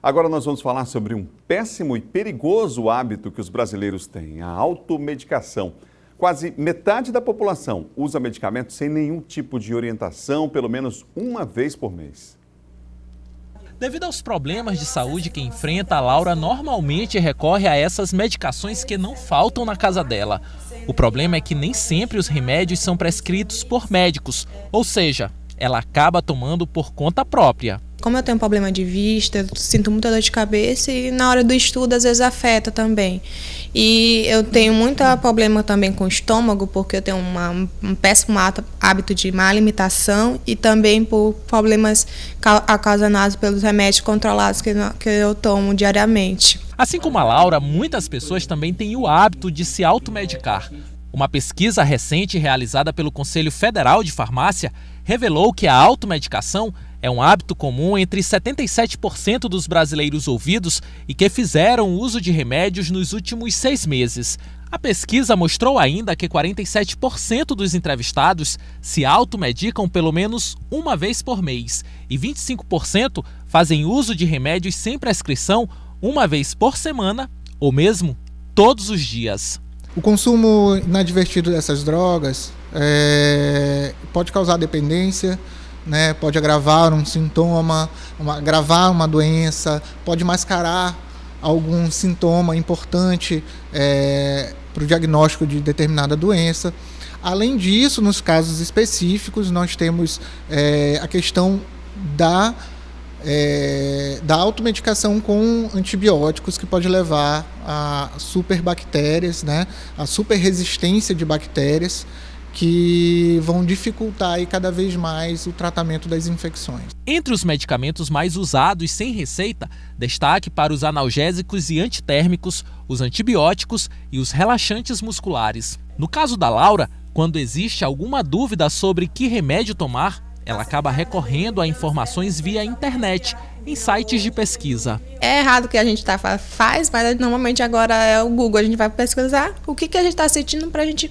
Agora nós vamos falar sobre um péssimo e perigoso hábito que os brasileiros têm, a automedicação. Quase metade da população usa medicamentos sem nenhum tipo de orientação, pelo menos uma vez por mês. Devido aos problemas de saúde que enfrenta, a Laura normalmente recorre a essas medicações que não faltam na casa dela. O problema é que nem sempre os remédios são prescritos por médicos, ou seja, ela acaba tomando por conta própria. Como eu tenho problema de vista, eu sinto muita dor de cabeça e na hora do estudo às vezes afeta também. E eu tenho muito problema também com o estômago, porque eu tenho um péssimo hábito de má alimentação e também por problemas ocasionados pelos remédios controlados que eu tomo diariamente. Assim como a Laura, muitas pessoas também têm o hábito de se automedicar. Uma pesquisa recente realizada pelo Conselho Federal de Farmácia revelou que a automedicação é um hábito comum entre 77% dos brasileiros ouvidos e que fizeram uso de remédios nos últimos 6 meses. A pesquisa mostrou ainda que 47% dos entrevistados se automedicam pelo menos uma vez por mês e 25% fazem uso de remédios sem prescrição uma vez por semana ou mesmo todos os dias. O consumo inadvertido dessas drogas pode causar dependência, né? Pode agravar um sintoma, agravar uma doença, pode mascarar algum sintoma importante para o diagnóstico de determinada doença. Além disso, nos casos específicos, nós temos a questão da automedicação com antibióticos, que pode levar a superbactérias, né? A superresistência de bactérias, que vão dificultar aí cada vez mais o tratamento das infecções. Entre os medicamentos mais usados sem receita, destaque para os analgésicos e antitérmicos, os antibióticos e os relaxantes musculares. No caso da Laura, quando existe alguma dúvida sobre que remédio tomar, ela acaba recorrendo a informações via internet, em sites de pesquisa. É errado o que a gente faz, mas normalmente agora é o Google. A gente vai pesquisar o que a gente está sentindo para a gente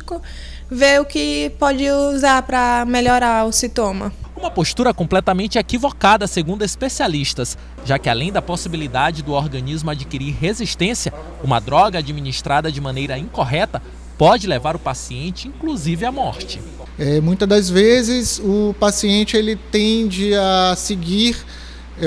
ver o que pode usar para melhorar o sintoma. Uma postura completamente equivocada, segundo especialistas, já que além da possibilidade do organismo adquirir resistência, uma droga administrada de maneira incorreta pode levar o paciente, inclusive, à morte. Muitas das vezes o paciente ele tende a seguir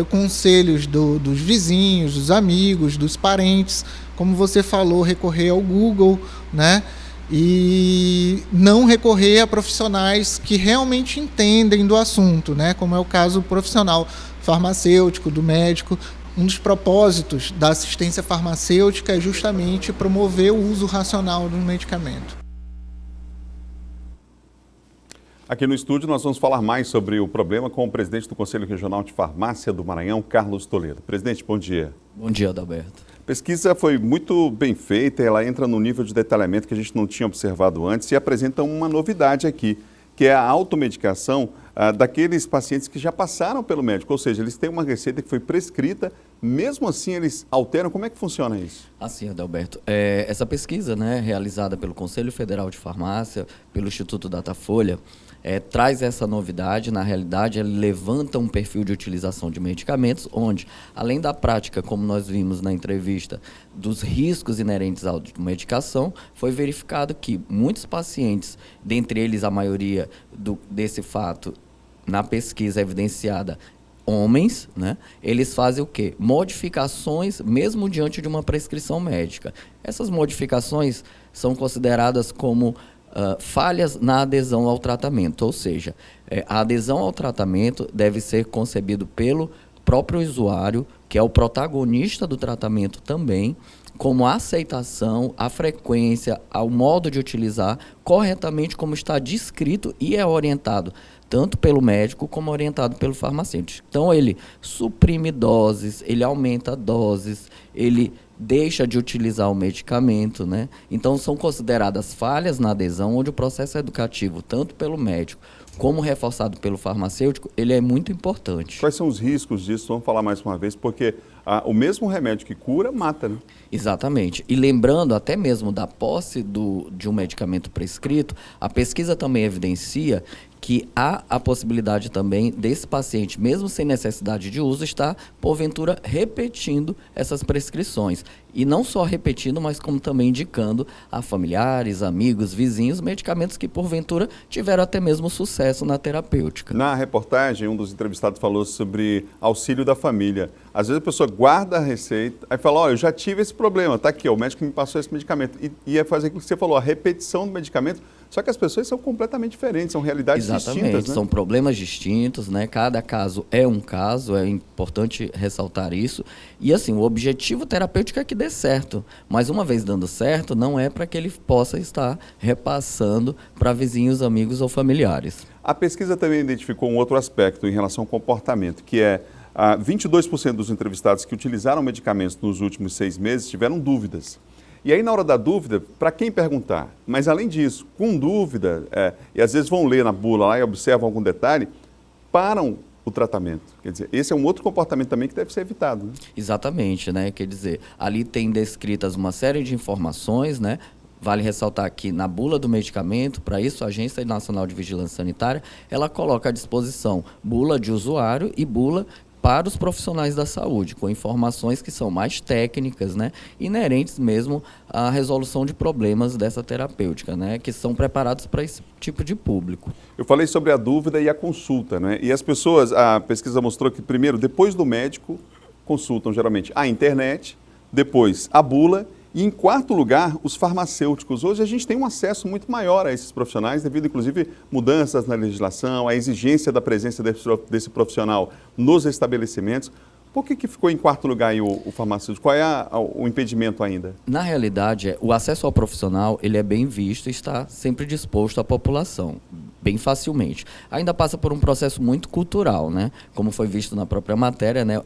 conselhos dos vizinhos, dos amigos, dos parentes, como você falou, recorrer ao Google, né? E não recorrer a profissionais que realmente entendem do assunto, né? Como é o caso do profissional farmacêutico, do médico. Um dos propósitos da assistência farmacêutica é justamente promover o uso racional do medicamento. Aqui no estúdio nós vamos falar mais sobre o problema com o presidente do Conselho Regional de Farmácia do Maranhão, Carlos Toledo. Presidente, bom dia. Bom dia, Adalberto. A pesquisa foi muito bem feita, ela entra no nível de detalhamento que a gente não tinha observado antes e apresenta uma novidade aqui, que é a automedicação daqueles pacientes que já passaram pelo médico, ou seja, eles têm uma receita que foi prescrita, mesmo assim eles alteram. Como é que funciona isso? Assim, Adalberto, essa pesquisa, né, realizada pelo Conselho Federal de Farmácia, pelo Instituto Datafolha, traz essa novidade. Na realidade, ele levanta um perfil de utilização de medicamentos, onde, além da prática, como nós vimos na entrevista, dos riscos inerentes à automedicação, foi verificado que muitos pacientes, dentre eles a maioria desse fato, na pesquisa evidenciada, homens, né, eles fazem o quê? Modificações, mesmo diante de uma prescrição médica. Essas modificações são consideradas como falhas na adesão ao tratamento, ou seja, a adesão ao tratamento deve ser concebido pelo próprio usuário, que é o protagonista do tratamento também, como a aceitação, a frequência, ao modo de utilizar corretamente como está descrito e é orientado tanto pelo médico como orientado pelo farmacêutico. Então ele suprime doses, ele aumenta doses, ele deixa de utilizar o medicamento, né? Então são consideradas falhas na adesão, onde o processo educativo, tanto pelo médico como reforçado pelo farmacêutico, ele é muito importante. Quais são os riscos disso? Vamos falar mais uma vez, porque o mesmo remédio que cura, mata, né? Exatamente. E lembrando até mesmo da posse de um medicamento prescrito, a pesquisa também evidencia que há a possibilidade também desse paciente, mesmo sem necessidade de uso, estar, porventura, repetindo essas prescrições. E não só repetindo, mas como também indicando a familiares, amigos, vizinhos, medicamentos que, porventura, tiveram até mesmo sucesso na terapêutica. Na reportagem, um dos entrevistados falou sobre auxílio da família. Às vezes a pessoa guarda a receita, aí fala, eu já tive esse problema, tá aqui, o médico me passou esse medicamento. E é fazer aquilo que você falou, a repetição do medicamento, só que as pessoas são completamente diferentes, são realidades distintas, né? São problemas distintos, né? Cada caso é um caso, é importante ressaltar isso. E assim, o objetivo terapêutico é que dê certo, mas uma vez dando certo, não é para que ele possa estar repassando para vizinhos, amigos ou familiares. A pesquisa também identificou um outro aspecto em relação ao comportamento, que é 22% dos entrevistados que utilizaram medicamentos nos últimos 6 meses tiveram dúvidas. E aí, na hora da dúvida, para quem perguntar? Mas, além disso, com dúvida, e às vezes vão ler na bula lá e observam algum detalhe, param o tratamento. Quer dizer, esse é um outro comportamento também que deve ser evitado, né? Exatamente, né? Quer dizer, ali tem descritas uma série de informações, né? Vale ressaltar que na bula do medicamento, para isso a Agência Nacional de Vigilância Sanitária, ela coloca à disposição bula de usuário e bula para os profissionais da saúde, com informações que são mais técnicas, né, inerentes mesmo à resolução de problemas dessa terapêutica, né, que são preparados para esse tipo de público. Eu falei sobre a dúvida e a consulta, né? E as pessoas, a pesquisa mostrou que primeiro, depois do médico, consultam geralmente a internet, depois a bula e, em quarto lugar, os farmacêuticos. Hoje a gente tem um acesso muito maior a esses profissionais, devido, inclusive, mudanças na legislação, a exigência da presença desse profissional nos estabelecimentos. Por que ficou em quarto lugar aí o farmacêutico? Qual é o impedimento ainda? Na realidade, o acesso ao profissional ele é bem visto e está sempre disposto à população, bem facilmente. Ainda passa por um processo muito cultural, né? Como foi visto na própria matéria, né?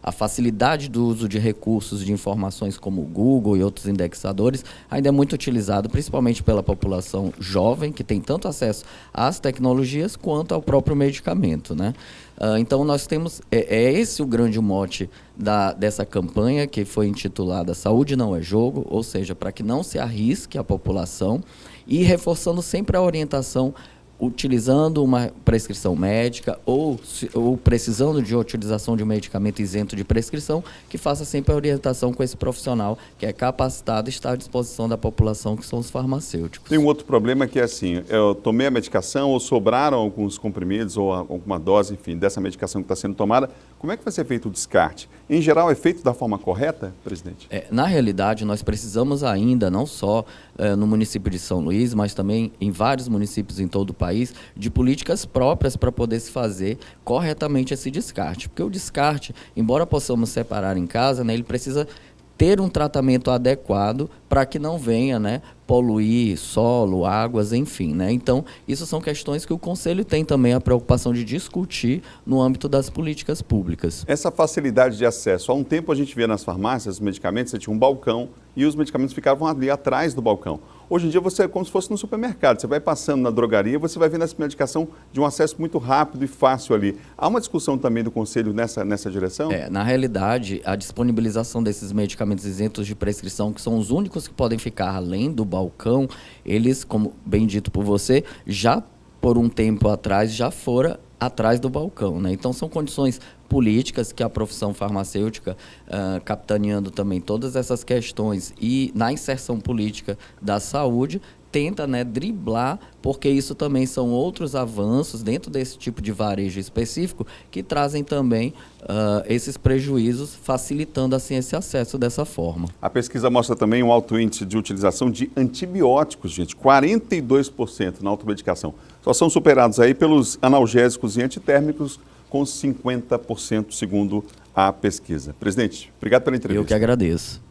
A facilidade do uso de recursos de informações como o Google e outros indexadores ainda é muito utilizado, principalmente pela população jovem, que tem tanto acesso às tecnologias quanto ao próprio medicamento, né? Então, nós temos... É esse o grande mote dessa campanha, que foi intitulada Saúde Não é Jogo, ou seja, para que não se arrisque a população, e reforçando sempre a orientação utilizando uma prescrição médica ou precisando de utilização de um medicamento isento de prescrição, que faça sempre a orientação com esse profissional que é capacitado e está à disposição da população, que são os farmacêuticos. Tem um outro problema que é assim, eu tomei a medicação ou sobraram alguns comprimidos ou alguma dose, enfim, dessa medicação que está sendo tomada, como é que vai ser feito o descarte? Em geral, é feito da forma correta, presidente? Na realidade, nós precisamos ainda, não só no município de São Luís, mas também em vários municípios em todo o país, de políticas próprias para poder se fazer corretamente esse descarte. Porque o descarte, embora possamos separar em casa, né, ele precisa ter um tratamento adequado para que não venha, né, poluir solo, águas, enfim, né? Então, isso são questões que o Conselho tem também a preocupação de discutir no âmbito das políticas públicas. Essa facilidade de acesso, há um tempo a gente via nas farmácias os medicamentos, você tinha um balcão e os medicamentos ficavam ali atrás do balcão. Hoje em dia você é como se fosse no supermercado, você vai passando na drogaria, você vai vendo essa medicação de um acesso muito rápido e fácil ali. Há uma discussão também do Conselho nessa direção? Na realidade, a disponibilização desses medicamentos isentos de prescrição, que são os únicos que podem ficar além do balcão, eles, como bem dito por você, já por um tempo atrás, já foram atrás do balcão, né? Então, são condições políticas que a profissão farmacêutica, capitaneando também todas essas questões e na inserção política da saúde, tenta, né, driblar, porque isso também são outros avanços dentro desse tipo de varejo específico que trazem também esses prejuízos, facilitando assim esse acesso dessa forma. A pesquisa mostra também um alto índice de utilização de antibióticos, gente, 42% na automedicação. Só são superados aí pelos analgésicos e antitérmicos, com 50% segundo a pesquisa. Presidente, obrigado pela entrevista. Eu que agradeço.